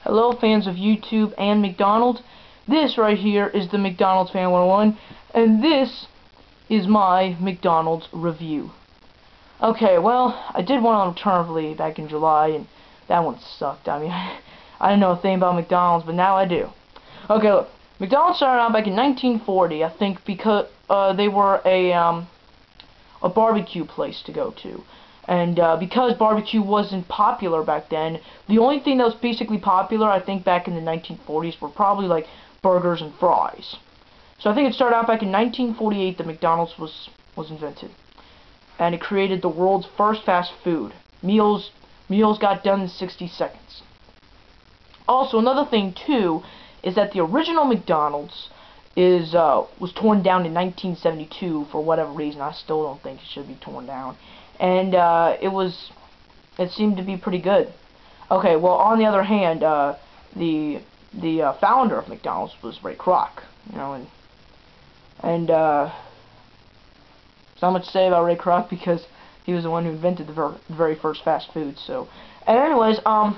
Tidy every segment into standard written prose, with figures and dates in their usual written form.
Hello fans of YouTube and McDonald's. This right here is the McDonald's Fan 101, and this is my McDonald's review. Okay, well, I did one on Alternatively back in July, and that one sucked. I mean, I didn't know a thing about McDonald's, but now I do. Okay, look, McDonald's started out back in 1940, I think, because they were a barbecue place to go to. And because barbecue wasn't popular back then, the only thing that was basically popular, I think, back in the 1940s were probably like burgers and fries. So I think it started out back in 1948 that McDonald's was invented. And it created the world's first fast food. Meals got done in 60 seconds. Also, another thing, too, is that the original McDonald's was torn down in 1972 for whatever reason. I still don't think it should be torn down. And it seemed to be pretty good. Okay, well, on the other hand, the founder of McDonald's was Ray Kroc, you know, and there's not much to say about Ray Kroc because he was the one who invented the very first fast food. So, and anyways, now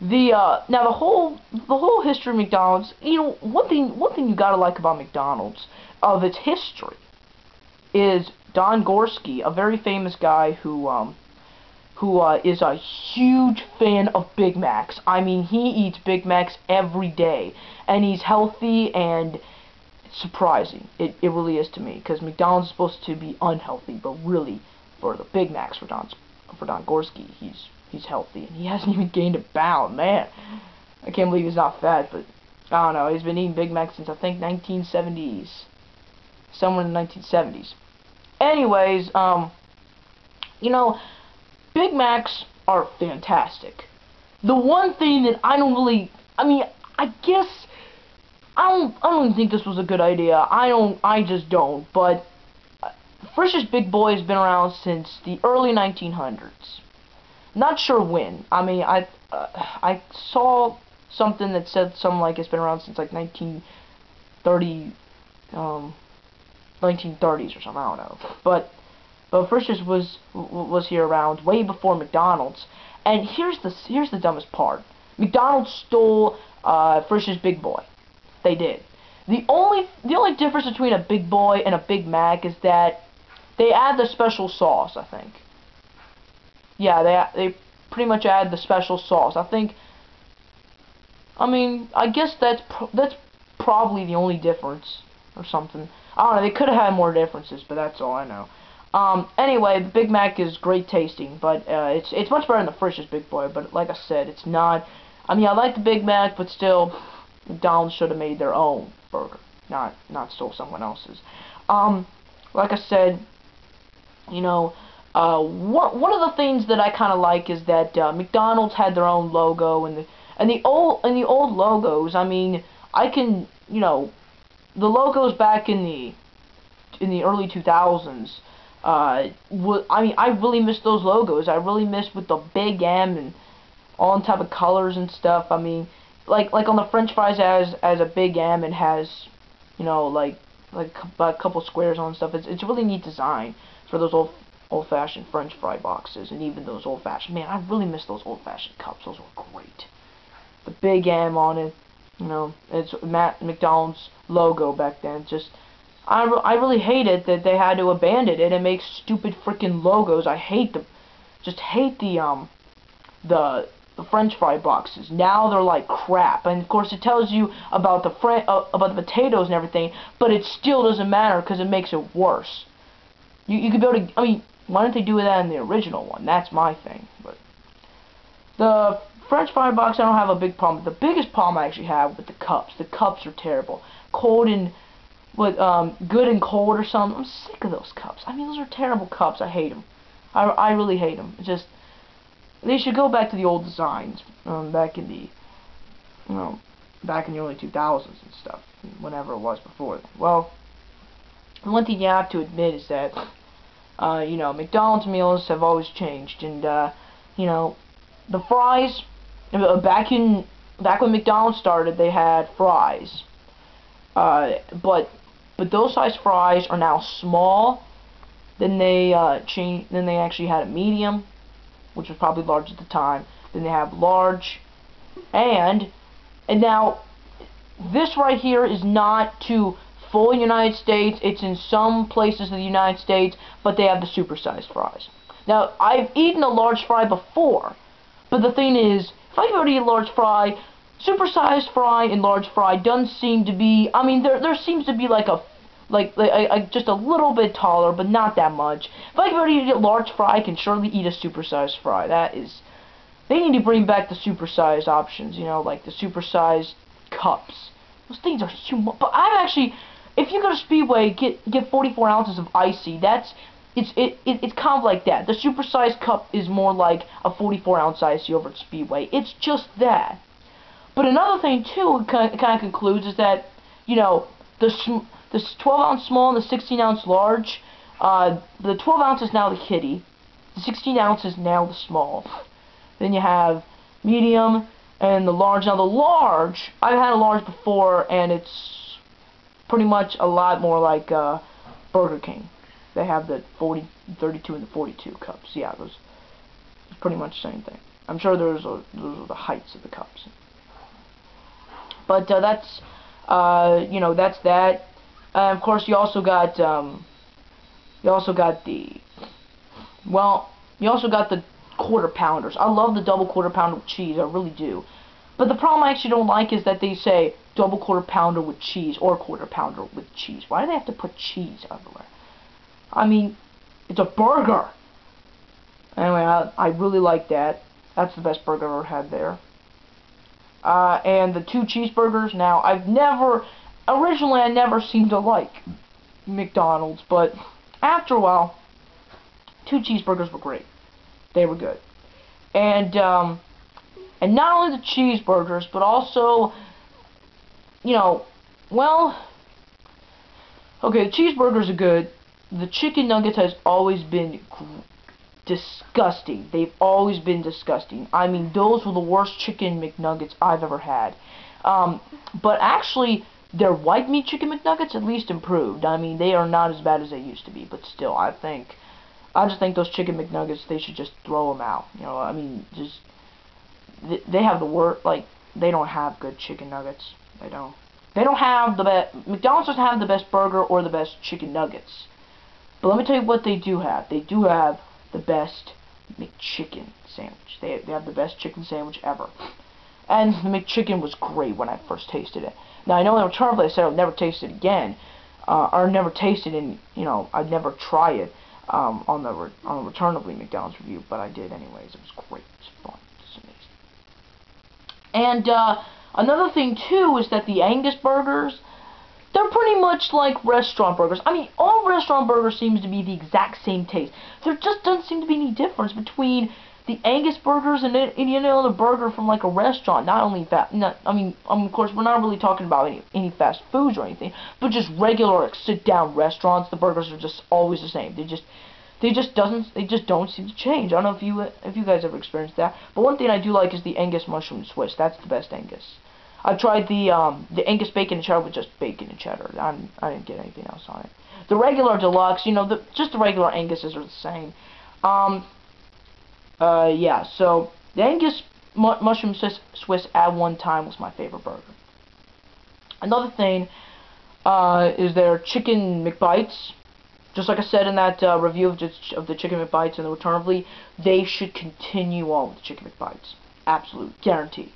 the whole history of McDonald's, you know, one thing you gotta like about McDonald's of its history is Don Gorski, a very famous guy who is a huge fan of Big Macs. I mean, he eats Big Macs every day, and he's healthy, and it's surprising. It really is to me, because McDonald's is supposed to be unhealthy, but really, for the Big Macs, for Don Gorski, he's healthy, and he hasn't even gained a pound, man. I can't believe he's not fat, but I don't know. He's been eating Big Macs since I think 1970s, somewhere in the 1970s. Anyways, you know, Big Macs are fantastic. The one thing that I don't really, I mean, I guess, I don't think this was a good idea. I just don't, but Frisch's Big Boy has been around since the early 1900s. Not sure when. I mean, I saw something that said something like it's been around since like 1930, 1930s or something, I don't know. But Frisch's was here around way before McDonald's. And here's the dumbest part. McDonald's stole Frisch's Big Boy. They did. The only difference between a Big Boy and a Big Mac is that they add the special sauce, I think. Yeah, they pretty much add the special sauce. I think. I mean, I guess that's probably the only difference or something. I don't know, they could have had more differences, but that's all I know. Anyway, the Big Mac is great tasting, but it's much better than the Frisch's Big Boy, but like I said, it's not. I mean, I like the Big Mac, but still, McDonald's should have made their own burger, not stole someone else's. Like I said, you know, one of the things that I kind of like is that McDonald's had their own logo, and the old logos. I mean, I can, you know, the logos back in the early 2000s. I mean, I really miss those logos. I really miss with the big M and all type of colors and stuff. I mean, like on the French fries as a big M and has, you know, like a couple squares on stuff. It's really neat design for those old-fashioned French fry boxes, and even those old-fashioned. Man, I really miss those old-fashioned cups. Those were great. The big M on it. You know, it's McDonald's logo back then. Just, I really hate it that they had to abandon it and make stupid freaking logos. I hate them. Just hate the French fry boxes. Now they're like crap, and of course it tells you about the potatoes and everything, but it still doesn't matter because it makes it worse. You could be able to. I mean, why didn't they do that in the original one? That's my thing. But the French fry box, I don't have a big problem. The biggest problem I actually have with the cups. The cups are terrible. Cold and good and cold or something. I'm sick of those cups. I mean, those are terrible cups. I hate them. I really hate them. It's just, they should go back to the old designs, back in the early 2000s and stuff, whenever it was before. Well, one thing you have to admit is that, you know, McDonald's meals have always changed, and you know, the fries. Back when McDonald's started, they had fries, but those size fries are now small. Then they actually had a medium, which was probably large at the time. Then they have large, And now, this right here is not to full United States. It's in some places of the United States, but they have the supersized fries. Now, I've eaten a large fry before, but the thing is, if I go to eat a large fry, supersized fry and large fry doesn't seem to be, I mean, there seems to be like just a little bit taller, but not that much. If I go to eat a large fry, I can surely eat a supersized fry. They need to bring back the supersized options, you know, like the supersized cups. Those things are huge. But I've actually, if you go to Speedway, get 44 ounces of icy. It's kind of like that. The supersized cup is more like a 44-ounce icy over at Speedway. It's just that. But another thing too, it kind of concludes is that, you know, the 12-ounce small and the 16-ounce large. The 12 ounce is now the kitty. The 16 ounce is now the small. Then you have medium and the large. Now the large, I've had a large before, and it's pretty much a lot more like Burger King. They have the 40, 32, and the 42 cups. Yeah, it's pretty much the same thing. I'm sure those are the heights of the cups. But that's you know, that's that. Of course, you also got the quarter pounders. I love the double quarter pounder with cheese. I really do. But the problem I actually don't like is that they say double quarter pounder with cheese or quarter pounder with cheese. Why do they have to put cheese everywhere? I mean, it's a burger. Anyway, I really like that. That's the best burger I've ever had there. And the 2 cheeseburgers. Now, originally I never seemed to like McDonald's, but after a while, 2 cheeseburgers were great. They were good. And not only the cheeseburgers, but also, you know, well, okay, the cheeseburgers are good. The chicken nuggets has always been disgusting. They've always been disgusting. I mean, those were the worst chicken McNuggets I've ever had. But actually, their white meat chicken McNuggets at least improved. I mean, they are not as bad as they used to be, but still, I just think those chicken McNuggets, they should just throw them out. You know, I mean, just they have the worst. Like, they don't have good chicken nuggets. They don't. They don't have the best. McDonald's doesn't have the best burger or the best chicken nuggets. But let me tell you what they do have. They do have the best McChicken sandwich. They have the best chicken sandwich ever. And the McChicken was great when I first tasted it. Now, I know in Returnably I said I would never taste it again, or never taste it, and, you know, I'd never try it on the Returnably McDonald's review, but I did anyways. It was great. It was fun. It was amazing. And another thing, too, is that the Angus burgers, they're pretty much like restaurant burgers. I mean, all restaurant burgers seems to be the exact same taste. There just doesn't seem to be any difference between the Angus burgers and any other burger from like a restaurant. Not only of course, we're not really talking about any fast foods or anything, but just regular like, sit-down restaurants. The burgers are just always the same. They just don't seem to change. I don't know if you guys ever experienced that. But one thing I do like is the Angus mushroom Swiss. That's the best Angus. I tried the Angus bacon and cheddar with just bacon and cheddar. I didn't get anything else on it. The regular deluxe, you know, just the regular Anguses are the same. Yeah, so the Angus mushroom Swiss at one time was my favorite burger. Another thing is their chicken McBites. Just like I said in that review of the chicken McBites and the Returnably, they should continue on with the chicken McBites. Absolute guarantee.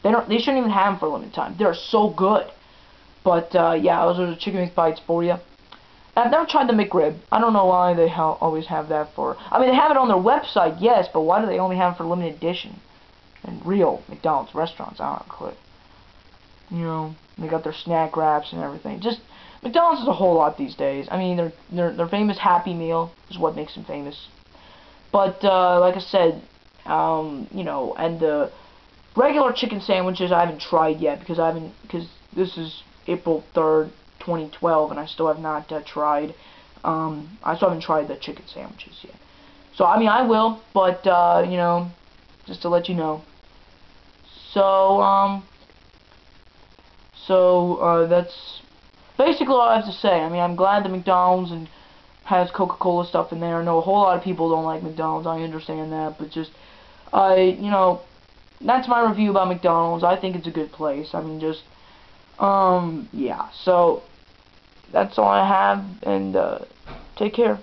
They shouldn't even have them for a limited time. They're so good. But yeah, those are the chicken McBites for you. I've never tried the McRib. I don't know why they always have that for... I mean, they have it on their website, yes, but why do they only have it for limited edition? And real McDonald's restaurants, I don't have a clue. You know, they got their snack wraps and everything. Just, McDonald's is a whole lot these days. I mean, their famous Happy Meal is what makes them famous. But, like I said, you know, and the regular chicken sandwiches I haven't tried yet, because this is April 3rd, 2012, and I still have not tried, I still haven't tried the chicken sandwiches yet. So, I mean, I will, but, you know, just to let you know. So, that's basically all I have to say. I mean, I'm glad that McDonald's has Coca-Cola stuff in there. I know a whole lot of people don't like McDonald's, I understand that, but just, you know, that's my review about McDonald's. I think it's a good place. I mean, just, yeah. So, that's all I have, and, take care.